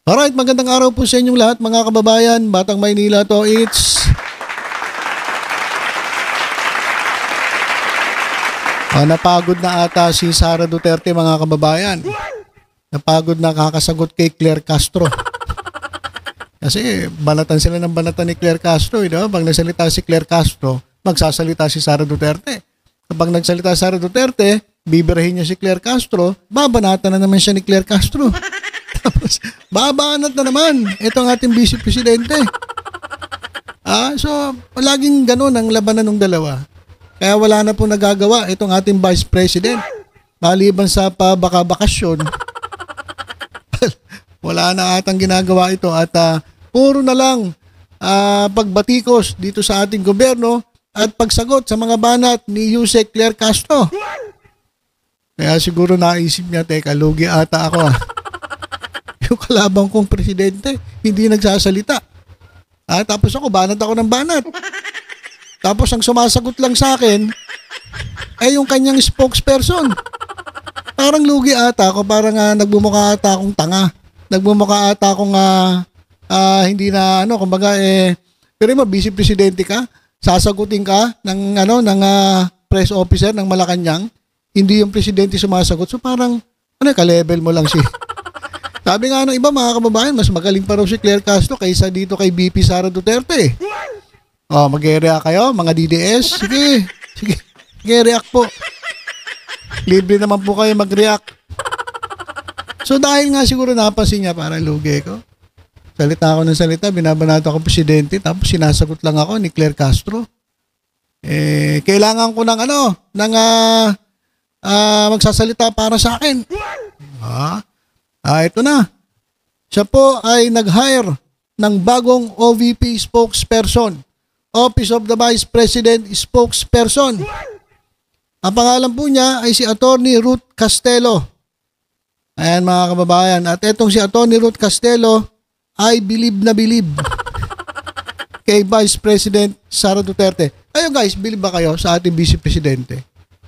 Alright, magandang araw po sa inyong lahat mga kababayan. Batang Maynila to, napagod na ata si Sara Duterte mga kababayan. Napagod na kakasagot kay Claire Castro. Kasi banatan sila ng banatan ni Claire Castro. Diba? Pag nagsalita si Claire Castro, magsasalita si Sara Duterte. Kapag nagsalita si Sara Duterte, bibirahin niya si Claire Castro, babanatan na naman siya ni Claire Castro. Tapos, babanat na naman itong ating Vice Presidente. So, laging ganun ang labanan ng dalawa. Kaya wala na po nagagawa itong ating Vice President. Maliban sa pabaka-bakasyon, wala na atang ginagawa ito at puro na lang pagbatikos dito sa ating gobyerno at pagsagot sa mga banat ni Yusek Claire Castro. Kaya siguro naisip niya, teka, lugi ata ako Yung kalabang kong presidente, hindi nagsasalita. Tapos ako, banat ako ng banat. Tapos ang sumasagot lang sa akin, ay yung kanyang spokesperson. Parang lugi ata ako, parang nagbumukha ata akong tanga. Nagbumukha ata akong hindi na, kumbaga pero mo, vice presidente ka, sasagutin ka ng, press officer ng Malacanang, hindi yung presidente sumasagot. So parang, ka-level mo lang siya. Sabi nga ng iba mga kababayan, mas magaling pa raw si Claire Castro kaysa dito kay VP Sara Duterte. Mag-react kayo, mga DDS? Sige, react po. Libre naman po kayo mag-react. So dahil nga siguro napansin niya, parang lugi ko. Salita ako ng salita, binabanata ako presidente, tapos sinasagot lang ako ni Claire Castro. Kailangan ko ng magsasalita para sa akin. Ito na. Siya po ay nag-hire ng bagong OVP spokesperson. Office of the Vice President spokesperson. Ang pangalan po niya ay si Attorney Ruth Castelo. Ayan mga kababayan. At itong si Attorney Ruth Castelo ay bilib na bilib kay Vice President Sara Duterte. Ayun guys, bilib ba kayo sa ating Vice Presidente?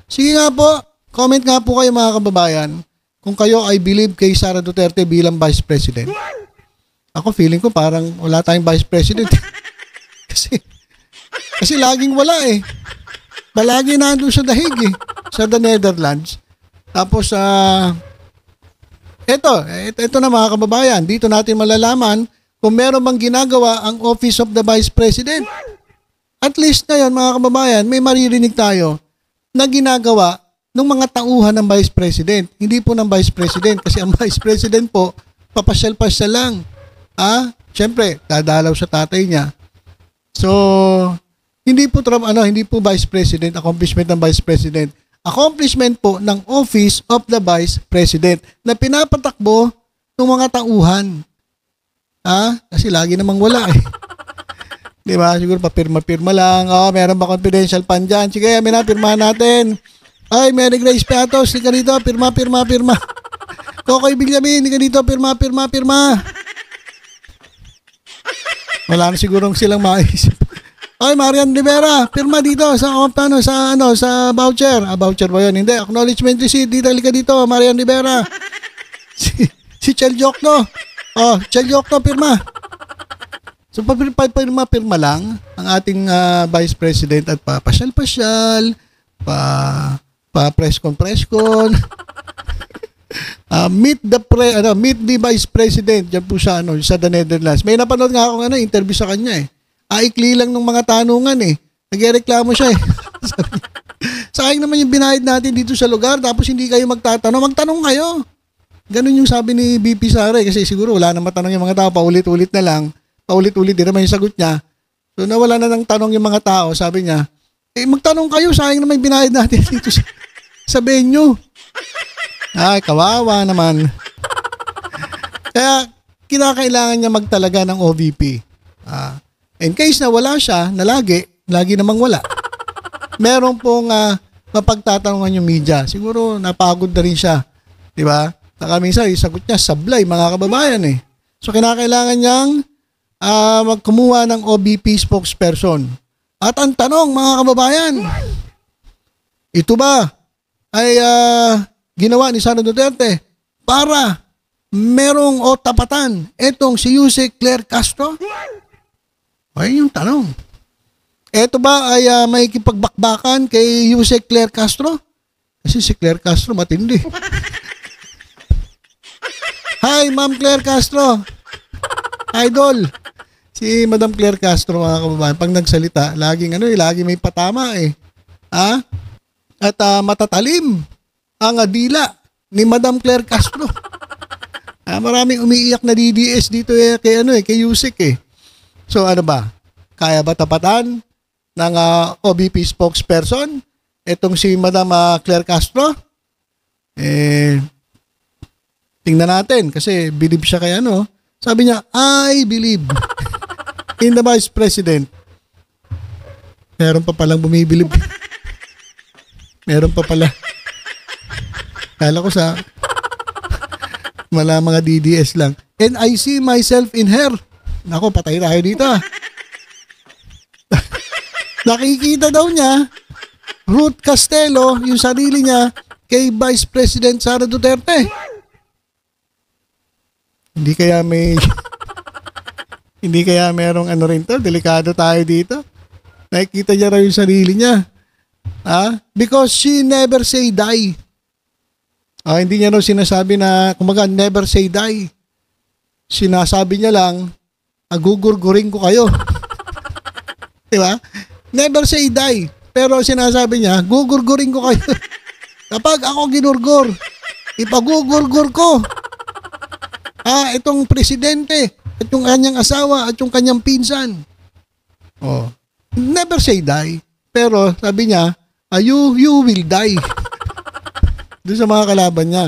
Sige nga po, comment nga po kayo mga kababayan kung kayo ay believe kay Sara Duterte bilang Vice President. Ako feeling ko parang wala tayong Vice President. kasi laging wala Palagi nandun sa dahig sa the Netherlands. Tapos ito na mga kababayan, dito natin malalaman kung meron bang ginagawa ang Office of the Vice President. At least ngayon mga kababayan, may maririnig tayo na ginagawa ng mga tauhan ng Vice President. Hindi po ng Vice President kasi ang Vice President po, papasyal-pasyal lang. Siyempre, dadalaw sa tatay niya. So, hindi po Vice President, accomplishment ng Vice President. Accomplishment po ng Office of the Vice President na pinapatakbo ng mga tauhan. Kasi lagi namang wala Di ba? Siguro papirma-pirma lang. Meron ba confidential pan dyan? Sige, pirmahan natin. Ay, Mary Grace Piatos, hindi ka dito, pirma. Kokoy Villamin, hindi ka dito, pirma. Wala na sigurong silang maisip. Ay, Marian Rivera, pirma dito sa voucher. Voucher ba yun? Hindi, acknowledgement receipt, dito, halika dito, Marian Rivera. Si Chel Jokno. Chel Jokno, pirma. So, pirma lang ang ating Vice President at papasyal-pasyal, press con. Meet the Vice President diyan po sa the Netherlands. May napanood nga akong interview sa kanya Ikli lang ng mga tanungan Nagrereklamo siya Sayang naman yung binayad natin dito sa lugar tapos hindi kayo magtatanong. Magtanong kayo. Ganun yung sabi ni VP Sara kasi siguro wala na matanong yung mga tao, paulit-ulit na lang. Paulit-ulit din naman yung sagot niya. So nawala na ng tanong yung mga tao, sabi niya, magtanong kayo, sayang naman yung binayad natin dito sa venue. Ay, kawawa naman. Kaya, kinakailangan niya magtalaga ng OVP. In case na wala siya, na lagi namang wala. Meron pong mapagtatanungan yung media. Siguro, napagod na rin siya. Diba? Saka minsan, sagot niya, sablay, mga kababayan So, kinakailangan niyang magkumuha ng OVP spokesperson. At ang tanong mga kababayan, ito ba ay ginawa ni Sara Duterte para merong o tapatan etong si Yusek Claire Castro? Ay, yung tanong. Eto ba ay may kipagbakbakan kay Yusek Claire Castro? Kasi si Claire Castro matindi. Hi, Ma'am Claire Castro. Idol. Si Madam Claire Castro, mga kababayan, pag nagsalita, laging lagi may patama eh. Ha? At matatalim ang dila ni Madam Claire Castro. Maraming umiiyak na DDS dito kay Yusek eh. So ano ba? Kaya ba tapatan ng OBP spokesperson etong si Madam Claire Castro? Tingnan natin kasi believe siya kay sabi niya, I believe in the Vice President. Meron pa palang bumibilib. Meron pa pala. Kala ko sa mga DDS lang. And I see myself in her. Nako, patay tayo dito. Nakikita daw niya Ruth Castelo, yung sarili niya kay Vice President Sara Duterte. Hindi kaya merong rin to, delikado tayo dito. Nakikita niya raw yung sarili niya. Because she never say die. Hindi niya raw sinasabi na, kumaga, never say die. Sinasabi niya lang, agugurgurin ko kayo. Diba? Never say die. Pero sinasabi niya, gugurgurin ko kayo. Kapag ako ginurgur, ipagugurgur ko. Itong presidente, at yung kanyang asawa, at yung kanyang pinsan. Never say die. Pero sabi niya, you will die. Doon sa mga kalaban niya.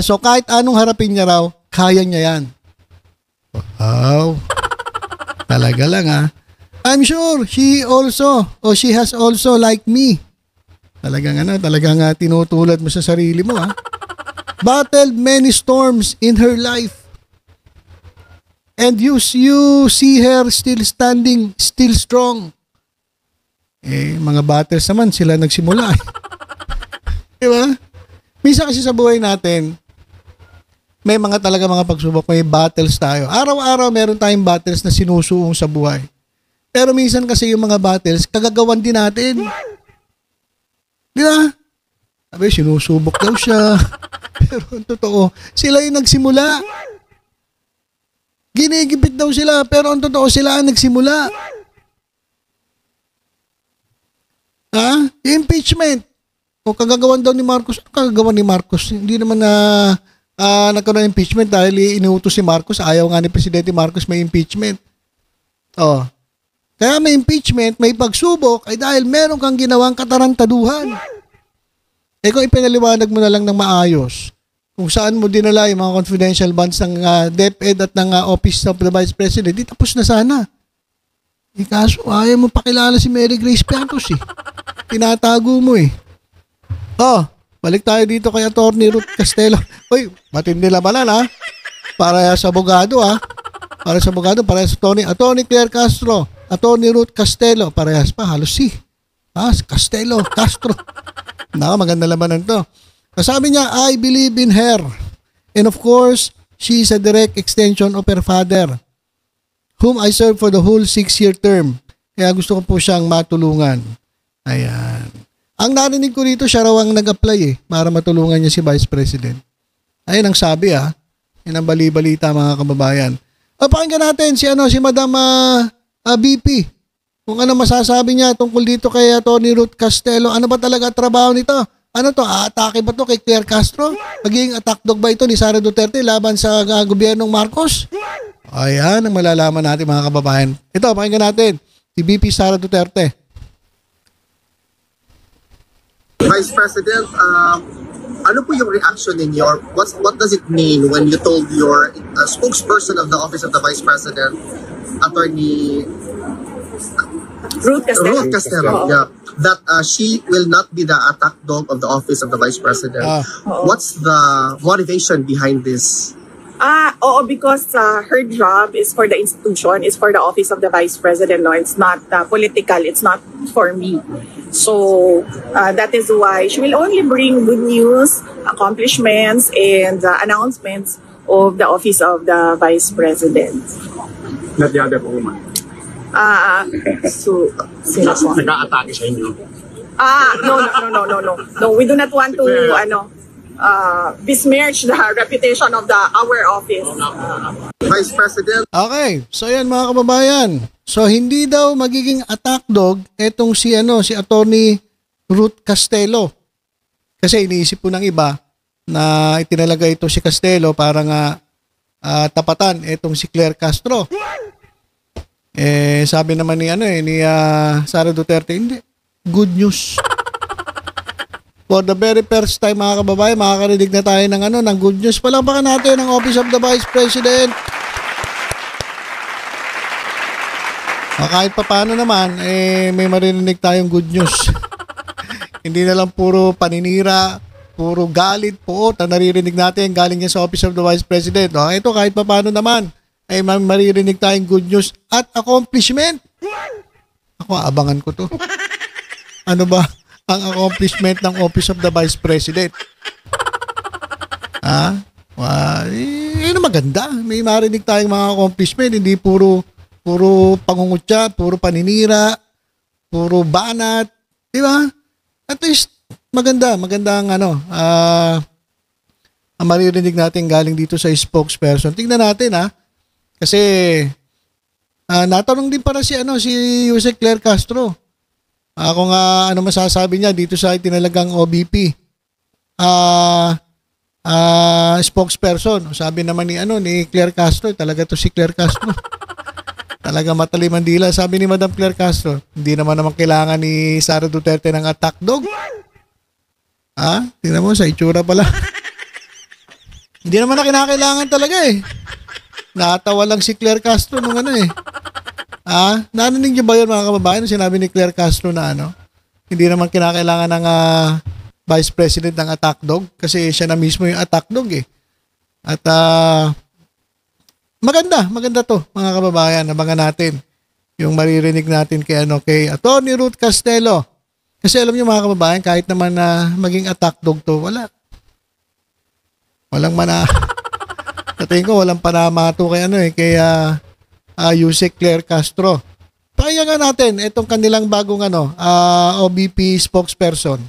So kahit anong harapin niya raw, kaya niya yan. Wow. Talaga lang I'm sure she has also like me. Talagang tinutulad mo sa sarili mo Battled many storms in her life. And you see her still standing, still strong. Mga battles naman sila nagsimula. Diba? Minsan kasi sa buhay natin, may mga pagsubok, may battles tayo. Araw-araw meron tayong battles na sinusuong sa buhay. Pero minsan kasi yung mga battles, kagagawan din natin. Di ba? Sabi, sinusubok daw siya. Pero ang totoo, sila yung nagsimula. Ginigipit daw sila, pero ang totoo, sila ang nagsimula. Impeachment. O kagagawan daw ni Marcos. Ano kagagawan ni Marcos? Hindi naman nagkaroon ng impeachment dahil inuutos si Marcos. Ayaw nga ni Presidente Marcos may impeachment. Kaya may impeachment, may pagsubok, ay dahil meron kang ginawang katarantaduhan. Kung ipinaliwanag mo na lang ng maayos, kung saan mo dinala yung mga confidential funds ng DepEd at ng Office of the Vice President, di tapos na sana. Kaso, ayaw mo pakilala si Mary Grace Piatos Tinatago mo balik tayo dito kay Atty. Ruth Castelo. Uy, matindi labanan para sa abogado Para sa abogado, para sa Atty. Claire Castro, Atty. Ruth Castelo, parehas pa, halos Castelo, Castro. Maganda labanan to. Sabi niya, I believe in her. And of course, she is a direct extension of her father, whom I served for the whole 6-year term. Kaya gusto ko po siyang matulungan. Ayan. Ang narinig ko rito, siya raw ang nag-apply para matulungan niya si Vice President. Ayan ang sabi Yan ang bali-balita mga kababayan. Pakinggan natin si Madam BP. Kung ano masasabi niya tungkol dito kay Atty. Ruth Castelo. Ano ba talaga trabaho nito? Ano to? Atake ba to kay Claire Castro? Magiging attack dog ba ito ni Sara Duterte laban sa gobyernong Marcos? Ayan ang malalaman natin mga kababayan. Ito, pakinggan natin. Si BP Sara Duterte. Vice President, ano po yung reaction ninyo? Or what does it mean when you told your spokesperson of the Office of the Vice President, Attorney Ruth Castelo, that she will not be the attack dog of the Office of the Vice President? What's the motivation behind this? Because her job is for the institution, is for the Office of the Vice President. No, it's not political. It's not for me. So that is why she will only bring good news, accomplishments, and announcements of the office of the Vice President. Not the other woman. So, sino po? Nag-a-atake sa inyo. No, we do not want to, besmirch the reputation of our office. Vice President, Okay, so yan mga kababayan. So hindi daw magiging attack dog etong si Attorney Ruth Castelo. Kasi iniisip po ng iba na itinalaga ito si Castelo para nga tapatan etong si Claire Castro. Sabi naman ni Sara Duterte, hindi. Good news. For the very first time mga kababayan, makakarinig na tayo ng good news. Palakpakan natin ang Office of the Vice President. Kahit pa paano naman, may maririnig tayong good news. Hindi na lang puro paninira, puro galit po na naririnig natin galing niya sa Office of the Vice President. Ito kahit pa paano naman, ay maririnig tayong good news at accomplishment. Ako, abangan ko to. Ano ba ang accomplishment ng Office of the Vice President? Maganda. May marinig tayong mga accomplishment, hindi puro pangungutya, puro paninira, puro banat, di ba? At least maganda ang ang maririnig natin galing dito sa spokesperson. Tingnan natin kasi natanong din para si Yusek Claire Castro. Kung ano masasabi niya dito sa itinalagang OBP spokesperson. Sabi naman ni Claire Castro, talaga to si Claire Castro. Talaga matalim ang dila. Sabi ni Madam Claire Castro, hindi naman kailangan ni Sara Duterte ng attack dog. Tingnan mo, sa itsura pala. Hindi naman na kinakailangan talaga Natawa lang si Claire Castro nung narinig niyo ba yun mga kababayan? Sinabi ni Claire Castro na hindi naman kinakailangan ng Vice President ng attack dog kasi siya na mismo yung attack dog At maganda to mga kababayan. Abangan natin yung maririnig natin kay Attorney Ruth Castelo. Kasi alam niyo mga kababayan, kahit naman na maging attack dog to, walang sa tingin ko walang panamato kay Yusek Claire Castro. Pakinggan natin itong kanilang bagong OBP spokesperson.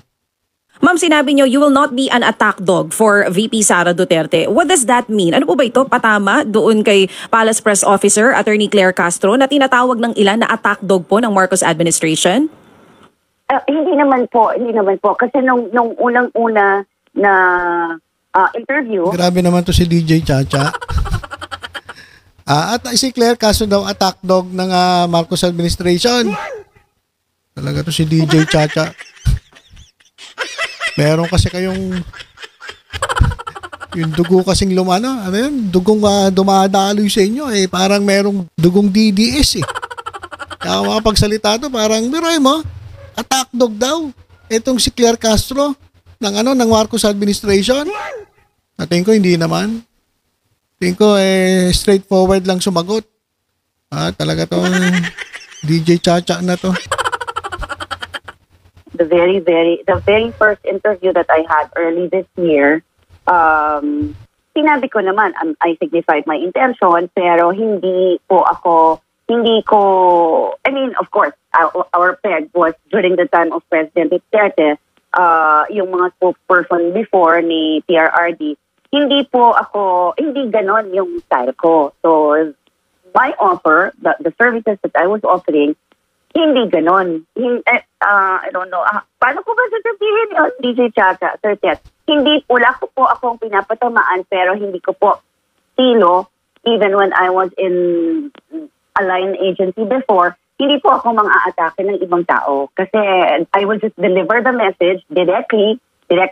Ma'am, sinabi niyo you will not be an attack dog for VP Sara Duterte. What does that mean? Ano po ba ito? Patama doon kay Palace Press Officer Attorney Claire Castro na tinatawag ng ilan na attack dog po ng Marcos administration? Hindi naman po. Kasi nung unang-una na interview. Grabe naman to si DJ Chacha. At si Claire Castro daw attack dog ng Marcos administration. Talaga to si DJ Chacha. Meron kasi kayong yung dugo kasing dugong dumadaloy sa inyo parang merong dugong DDS Kaya makapagsalita to parang biroy mo, attack dog daw itong si Claire Castro ng Marcos administration. Tingin ko hindi naman. Tingin ko straightforward lang sumagot. Talaga to DJ Chacha na to. The very first interview that I had early this year, sinabi ko naman, I signified my intention, pero of course, our peg was during the time of President Duterte, yung mga spokesperson before ni PRRD, hindi ganon yung style ko. So, my offer, the services that I was offering, hindi ganon. I don't know. Paano ko ba sasabihin yun, DJ Chacha, Sir Tet? Wala ko po akong pinapatamaan, pero hindi ko po silo, even when I was in a line agency before, hindi po ako mang-aatake ng ibang tao. Kasi I will just deliver the message direct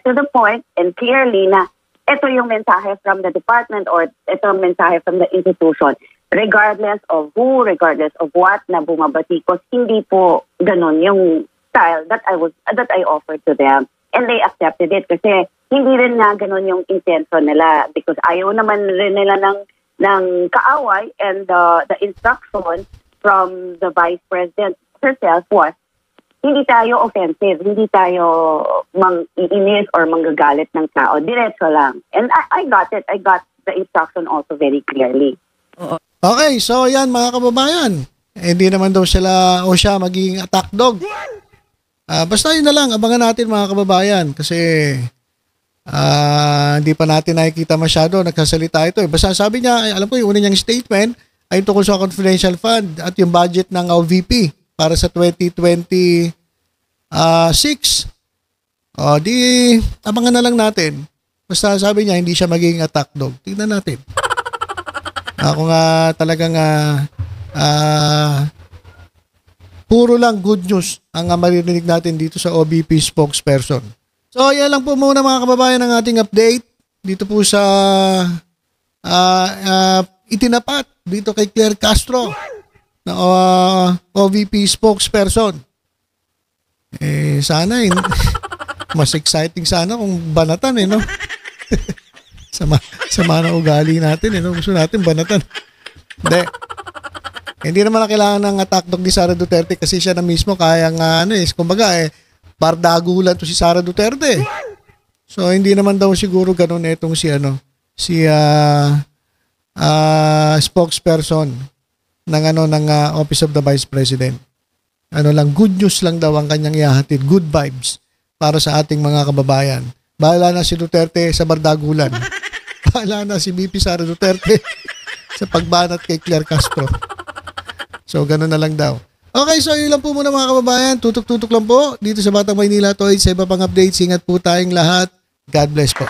to the point, and clearly na ito yung mensahe from the department or ito yung mensahe from the institution. Regardless of who, regardless of what na bumabatikos, hindi po ganun yung style that I offered to them. And they accepted it kasi hindi rin na ganun yung intention nila because ayaw naman rin nila ng kaaway, and the instruction from the Vice President herself was hindi tayo offensive, hindi tayo mang-iinis or manggagalit ng tao. Diretso lang. And I got it. I got the instruction also very clearly. Okay, so yan mga kababayan. Hindi naman daw sila o siya magiging attack dog. Basta yun na lang, abangan natin mga kababayan kasi hindi pa natin nakikita masyado nagsasalita ito. Basta sabi niya, alam ko yung una niyang statement ay tungkol sa confidential fund at yung budget ng OVP para sa 2026. Di abangan na lang natin. Basta sabi niya hindi siya magiging attack dog. Tingnan natin. Ako nga talagang puro lang good news ang maririnig natin dito sa OVP spokesperson. So, yan lang po muna mga kababayan ang ating update dito po sa itinapat dito kay Claire Castro na OVP spokesperson. Sana mas exciting sana kung banatan no? sama na ugali natin no? Gusto natin banatan. Hindi naman na kailangan ng attack dog ni Sara Duterte kasi siya na mismo kaya nga kumbaga bardagulan to si Sara Duterte. So hindi naman daw siguro ganoon itong si spokesperson ng Office of the Vice President. Good news lang daw ang kanyang ihahatid, good vibes para sa ating mga kababayan. Bahala na si Duterte sa bardagulan. Bahala na si VP Sara Duterte sa pagbanat kay Claire Castro. So, ganun na lang daw. Okay, so yun lang po muna mga kababayan. Tutok-tutok lang po dito sa Batang Maynila Toys. Sa iba pang updates, ingat po tayong lahat. God bless po.